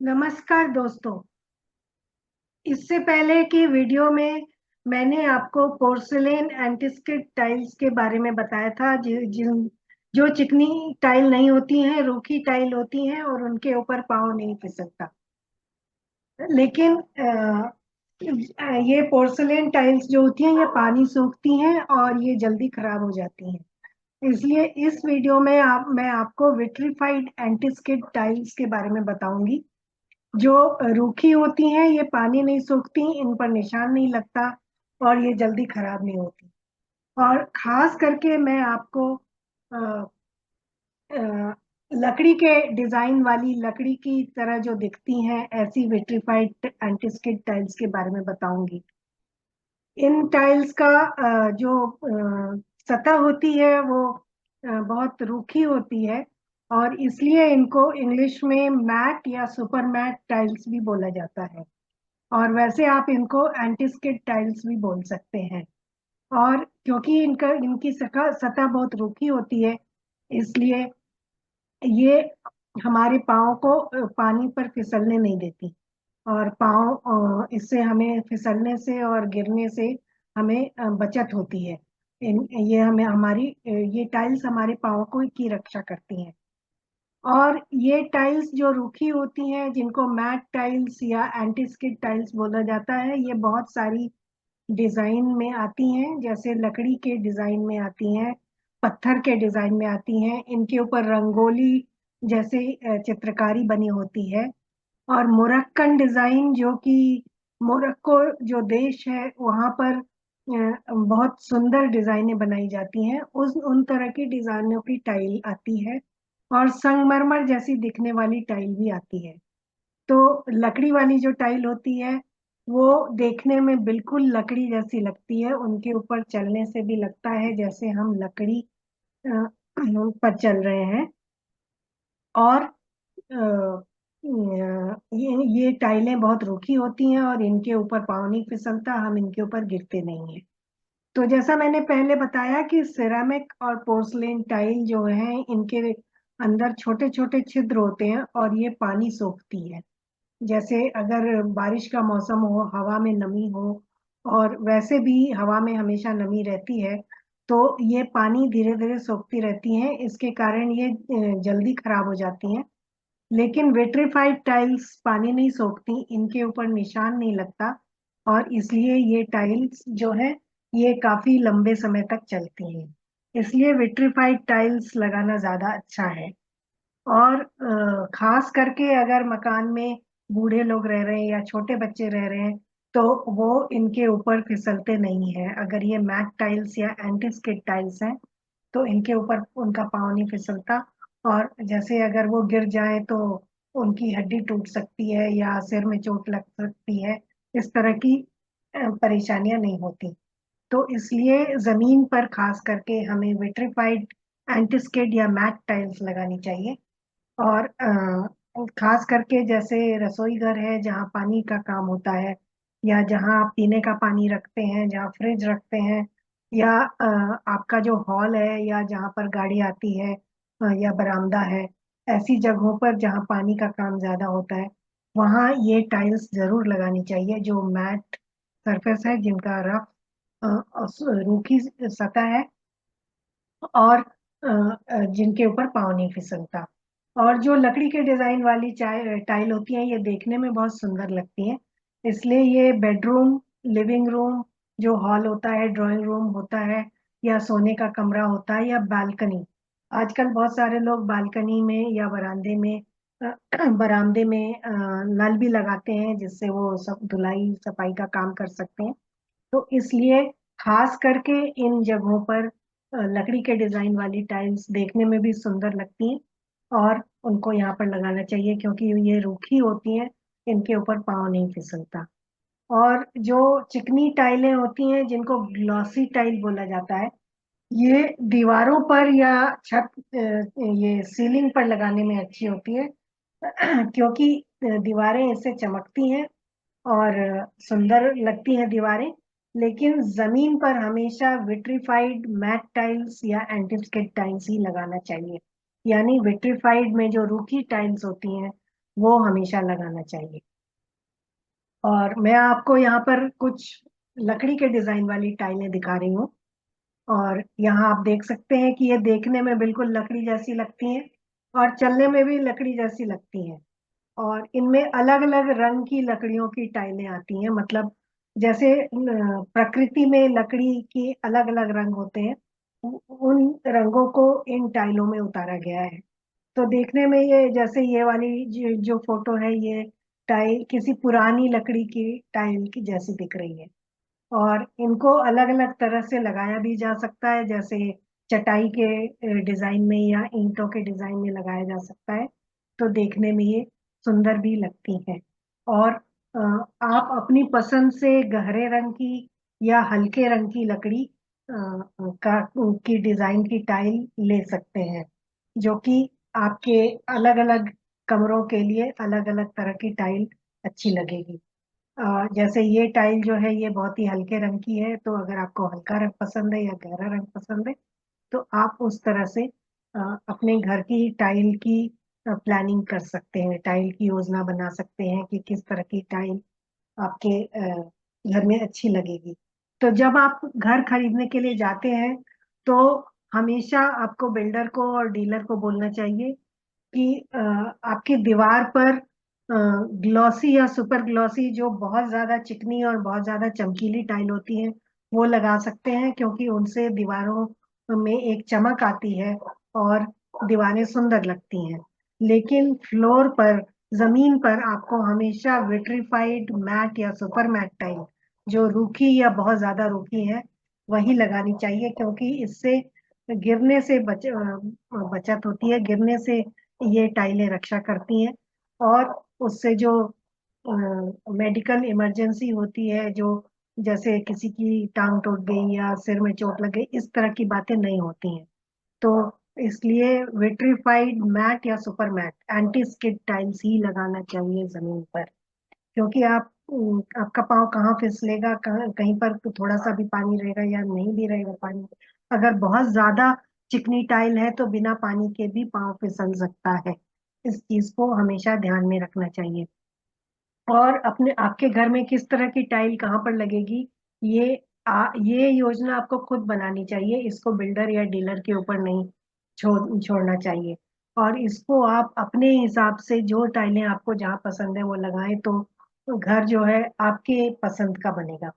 नमस्कार दोस्तों। इससे पहले की वीडियो में मैंने आपको पोर्सिलेन एंटीस्किड टाइल्स के बारे में बताया था, जो चिकनी टाइल नहीं होती हैं, रूखी टाइल होती हैं और उनके ऊपर पाँव नहीं फिसलता। लेकिन ये पोर्सिलेन टाइल्स जो होती हैं ये पानी सोखती हैं और ये जल्दी खराब हो जाती हैं। इसलिए इस वीडियो में मैं आपको विट्रीफाइड एंटीस्किड टाइल्स के बारे में बताऊंगी। जो रूखी होती हैं, ये पानी नहीं सोखती, इन पर निशान नहीं लगता और ये जल्दी खराब नहीं होती। और खास करके मैं आपको अ, अ, लकड़ी के डिजाइन वाली, लकड़ी की तरह जो दिखती हैं, ऐसी विट्रीफाइड एंटीस्किड टाइल्स के बारे में बताऊंगी। इन टाइल्स का जो सतह होती है वो बहुत रूखी होती है और इसलिए इनको इंग्लिश में मैट या सुपर मैट टाइल्स भी बोला जाता है। और वैसे आप इनको एंटीस्किड टाइल्स भी बोल सकते हैं। और क्योंकि इनकी सतह सतह बहुत रूखी होती है, इसलिए ये हमारे पाँव को पानी पर फिसलने नहीं देती। और पाँव इससे हमें फिसलने से और गिरने से हमें बचत होती है। ये हमें ये टाइल्स हमारे पाँव को की रक्षा करती हैं। और ये टाइल्स जो रूखी होती हैं, जिनको मैट टाइल्स या एंटीस्किड टाइल्स बोला जाता है, ये बहुत सारी डिजाइन में आती हैं। जैसे लकड़ी के डिजाइन में आती हैं, पत्थर के डिजाइन में आती हैं, इनके ऊपर रंगोली जैसे चित्रकारी बनी होती है। और मोरक्कन डिजाइन, जो कि मोरक्को जो देश है, वहां पर बहुत सुंदर डिजाइनें बनाई जाती हैं। उस उन तरह की डिजाइनों की टाइल आती है। और संगमरमर जैसी दिखने वाली टाइल भी आती है। तो लकड़ी वाली जो टाइल होती है वो देखने में बिल्कुल लकड़ी जैसी लगती है, उनके ऊपर चलने से भी लगता है जैसे हम लकड़ी पर चल रहे हैं। और ये टाइलें बहुत रूखी होती हैं और इनके ऊपर पाँव नहीं फिसलता, हम इनके ऊपर गिरते नहीं हैं। तो जैसा मैंने पहले बताया कि सिरेमिक और पोर्सलेन टाइल जो है, इनके अंदर छोटे छोटे छिद्र होते हैं और ये पानी सोखती है। जैसे अगर बारिश का मौसम हो, हवा में नमी हो, और वैसे भी हवा में हमेशा नमी रहती है, तो ये पानी धीरे धीरे सोखती रहती हैं। इसके कारण ये जल्दी खराब हो जाती हैं। लेकिन विट्रीफाइड टाइल्स पानी नहीं सोखती, इनके ऊपर निशान नहीं लगता और इसलिए ये टाइल्स जो है ये काफी लंबे समय तक चलती हैं। इसलिए विट्रीफाइड टाइल्स लगाना ज्यादा अच्छा है। और खास करके अगर मकान में बूढ़े लोग रह रहे हैं या छोटे बच्चे रह रहे हैं, तो वो इनके ऊपर फिसलते नहीं हैं। अगर ये मैट टाइल्स या एंटीस्किड टाइल्स हैं तो इनके ऊपर उनका पाँव नहीं फिसलता। और जैसे अगर वो गिर जाए तो उनकी हड्डी टूट सकती है या सिर में चोट लग सकती है। इस तरह की परेशानियां नहीं होती। तो इसलिए जमीन पर खास करके हमें विट्रीफाइड एंटीस्किड या मैट टाइल्स लगानी चाहिए। और खास करके जैसे रसोई घर है जहाँ पानी का काम होता है, या जहाँ आप पीने का पानी रखते हैं, जहाँ फ्रिज रखते हैं, या आपका जो हॉल है या जहाँ पर गाड़ी आती है, या बरामदा है, ऐसी जगहों पर जहाँ पानी का काम ज्यादा होता है, वहाँ ये टाइल्स जरूर लगानी चाहिए, जो मैट सरफेस है, जिनका रफ रूखी सतह है और जिनके ऊपर पाँव नहीं फिसलता। और जो लकड़ी के डिजाइन वाली टाइल होती हैं, ये देखने में बहुत सुंदर लगती हैं। इसलिए ये बेडरूम, लिविंग रूम, जो हॉल होता है, ड्राइंग रूम होता है, या सोने का कमरा होता है, या बालकनी। आजकल बहुत सारे लोग बालकनी में या बरामदे में बरामदे में नल भी लगाते हैं, जिससे वो सब धुलाई सफाई का काम कर सकते हैं। तो इसलिए खास करके इन जगहों पर लकड़ी के डिजाइन वाली टाइल्स देखने में भी सुंदर लगती हैं और उनको यहाँ पर लगाना चाहिए, क्योंकि ये रूखी होती हैं, इनके ऊपर पाँव नहीं फिसलता। और जो चिकनी टाइलें होती हैं जिनको ग्लॉसी टाइल बोला जाता है, ये दीवारों पर या छत ये सीलिंग पर लगाने में अच्छी होती है क्योंकि दीवारें इससे चमकती हैं और सुंदर लगती हैं दीवारें। लेकिन जमीन पर हमेशा विट्रीफाइड मैट टाइल्स या एंटीस्किड टाइल्स ही लगाना चाहिए। यानी विट्रीफाइड में जो रूखी टाइल्स होती हैं वो हमेशा लगाना चाहिए। और मैं आपको यहाँ पर कुछ लकड़ी के डिजाइन वाली टाइलें दिखा रही हूँ। और यहाँ आप देख सकते हैं कि ये देखने में बिल्कुल लकड़ी जैसी लगती हैं और चलने में भी लकड़ी जैसी लगती हैं। और इनमें अलग अलग रंग की लकड़ियों की टाइलें आती हैं। मतलब जैसे प्रकृति में लकड़ी के अलग अलग रंग होते हैं, उन रंगों को इन टाइलों में उतारा गया है। तो देखने में ये जैसे ये वाली जो फोटो है, ये टाइल किसी पुरानी लकड़ी की टाइल की जैसी दिख रही है। और इनको अलग अलग तरह से लगाया भी जा सकता है, जैसे चटाई के डिजाइन में या ईंटों के डिजाइन में लगाया जा सकता है। तो देखने में ये सुंदर भी लगती है। और आप अपनी पसंद से गहरे रंग की या हल्के रंग की लकड़ी का की डिजाइन की टाइल ले सकते हैं, जो कि आपके अलग अलग कमरों के लिए अलग अलग तरह की टाइल अच्छी लगेगी। जैसे ये टाइल जो है ये बहुत ही हल्के रंग की है, तो अगर आपको हल्का रंग पसंद है या गहरा रंग पसंद है तो आप उस तरह से अ, अपने घर की टाइल की प्लानिंग कर सकते हैं, टाइल की योजना बना सकते हैं कि किस तरह की टाइल आपके घर में अच्छी लगेगी। तो जब आप घर खरीदने के लिए जाते हैं तो हमेशा आपको बिल्डर को और डीलर को बोलना चाहिए कि आपकी दीवार पर ग्लॉसी या सुपर ग्लॉसी, जो बहुत ज्यादा चिकनी और बहुत ज्यादा चमकीली टाइल होती है, वो लगा सकते हैं, क्योंकि उनसे दीवारों में एक चमक आती है और दीवारें सुंदर लगती हैं। लेकिन फ्लोर पर, जमीन पर आपको हमेशा विट्रीफाइड मैट या सुपर मैट टाइल, जो रूखी या बहुत ज्यादा रूखी है, वही लगानी चाहिए, क्योंकि इससे गिरने से बचत होती है। गिरने से ये टाइलें रक्षा करती हैं। और उससे जो मेडिकल इमरजेंसी होती है, जो जैसे किसी की टांग टूट गई या सिर में चोट लग गई, इस तरह की बातें नहीं होती हैं। तो इसलिए विट्रीफाइड मैट या super matt anti skid tiles ही लगाना चाहिए जमीन पर। क्योंकि आपका पाँव कहाँ फिसलेगा, कहाँ कहीं पर तो थोड़ा सा भी पानी रहेगा या नहीं भी रहेगा पानी। अगर बहुत ज्यादा चिकनी टाइल है तो बिना पानी के भी पाँव फिसल सकता है। इस चीज को हमेशा ध्यान में रखना चाहिए। और अपने आपके घर में किस तरह की टाइल कहाँ पर लगेगी, ये योजना आपको खुद बनानी चाहिए। इसको बिल्डर या डीलर के ऊपर नहीं छोड़ना चाहिए। और इसको आप अपने हिसाब से जो टाइलें आपको जहाँ पसंद है वो लगाएं, तो घर जो है आपके पसंद का बनेगा।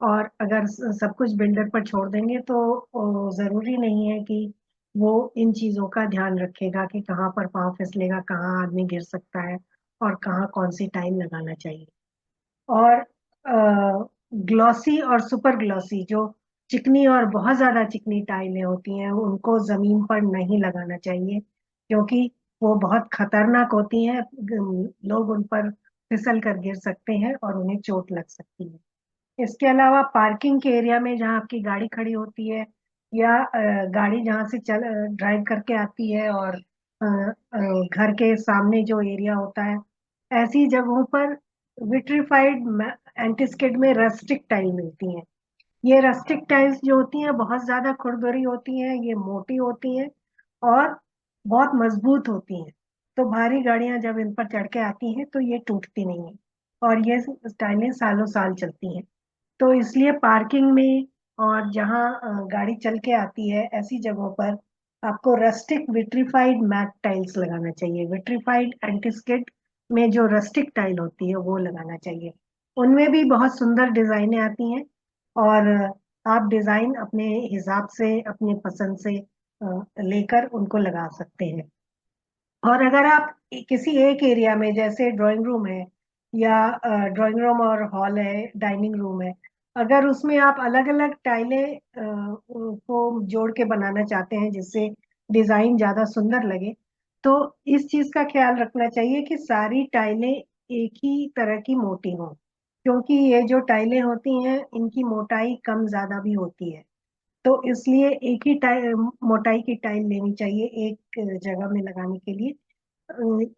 और अगर सब कुछ बिल्डर पर छोड़ देंगे तो जरूरी नहीं है कि वो इन चीजों का ध्यान रखेगा कि कहाँ पर पाँव फिसलेगा, कहाँ आदमी गिर सकता है और कहाँ कौन सी टाइल लगाना चाहिए। और ग्लॉसी और सुपर ग्लॉसी, जो चिकनी और बहुत ज्यादा चिकनी टाइलें होती हैं, उनको जमीन पर नहीं लगाना चाहिए, क्योंकि वो बहुत खतरनाक होती हैं। लोग उन पर फिसल कर गिर सकते हैं और उन्हें चोट लग सकती है। इसके अलावा पार्किंग के एरिया में जहाँ आपकी गाड़ी खड़ी होती है, या गाड़ी जहाँ से चल ड्राइव करके आती है, और घर के सामने जो एरिया होता है, ऐसी जगहों पर विट्रीफाइड एंटीस्किड में रस्टिक टाइल मिलती हैं। ये रस्टिक टाइल्स जो होती हैं बहुत ज्यादा खुरदरी होती हैं, ये मोटी होती हैं और बहुत मजबूत होती हैं। तो भारी गाड़ियां जब इन पर चढ़ के आती हैं तो ये टूटती नहीं है, और ये टाइलें सालों साल चलती हैं। तो इसलिए पार्किंग में और जहाँ गाड़ी चल के आती है, ऐसी जगहों पर आपको रस्टिक विट्रीफाइड मैट टाइल्स लगाना चाहिए। विट्रीफाइड एंटीस्किड में जो रस्टिक टाइल होती है वो लगाना चाहिए। उनमें भी बहुत सुंदर डिजाइनें आती हैं, और आप डिजाइन अपने हिसाब से, अपने पसंद से लेकर उनको लगा सकते हैं। और अगर आप किसी एक एरिया में, जैसे ड्राइंग रूम है या ड्राइंग रूम और हॉल है, डाइनिंग रूम है, अगर उसमें आप अलग अलग टाइलें को जोड़ के बनाना चाहते हैं जिससे डिजाइन ज्यादा सुंदर लगे, तो इस चीज का ख्याल रखना चाहिए कि सारी टाइलें एक ही तरह की मोटी हों। क्योंकि ये जो टाइलें होती हैं इनकी मोटाई कम ज्यादा भी होती है, तो इसलिए एक ही टाइल मोटाई की टाइल लेनी चाहिए एक जगह में लगाने के लिए,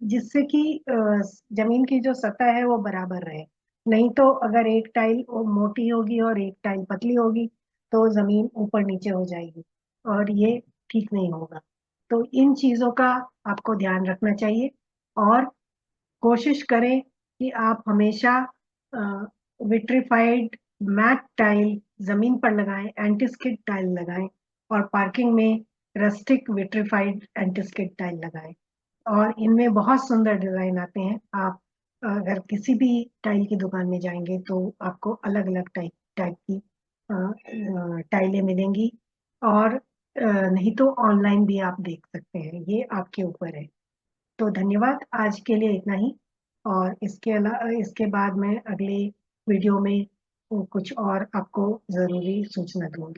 जिससे कि जमीन की जो सतह है वो बराबर रहे। नहीं तो अगर एक टाइल मोटी होगी और एक टाइल पतली होगी तो जमीन ऊपर नीचे हो जाएगी, और ये ठीक नहीं होगा। तो इन चीजों का आपको ध्यान रखना चाहिए, और कोशिश करें कि आप हमेशा विट्रीफाइड मैट टाइल जमीन पर लगाएं, एंटीस्किड टाइल लगाएं, और पार्किंग में रस्टिक विट्रीफाइड एंटीस्किड टाइल लगाएं। और इनमें बहुत सुंदर डिजाइन आते हैं। आप अगर किसी भी टाइल की दुकान में जाएंगे तो आपको अलग अलग टाइप टाइप की टाइलें मिलेंगी, और नहीं तो ऑनलाइन भी आप देख सकते हैं, ये आपके ऊपर है। तो धन्यवाद, आज के लिए इतना ही। और इसके अलावा इसके बाद मैं अगले वीडियो में कुछ और आपको जरूरी सूचना दूंगी।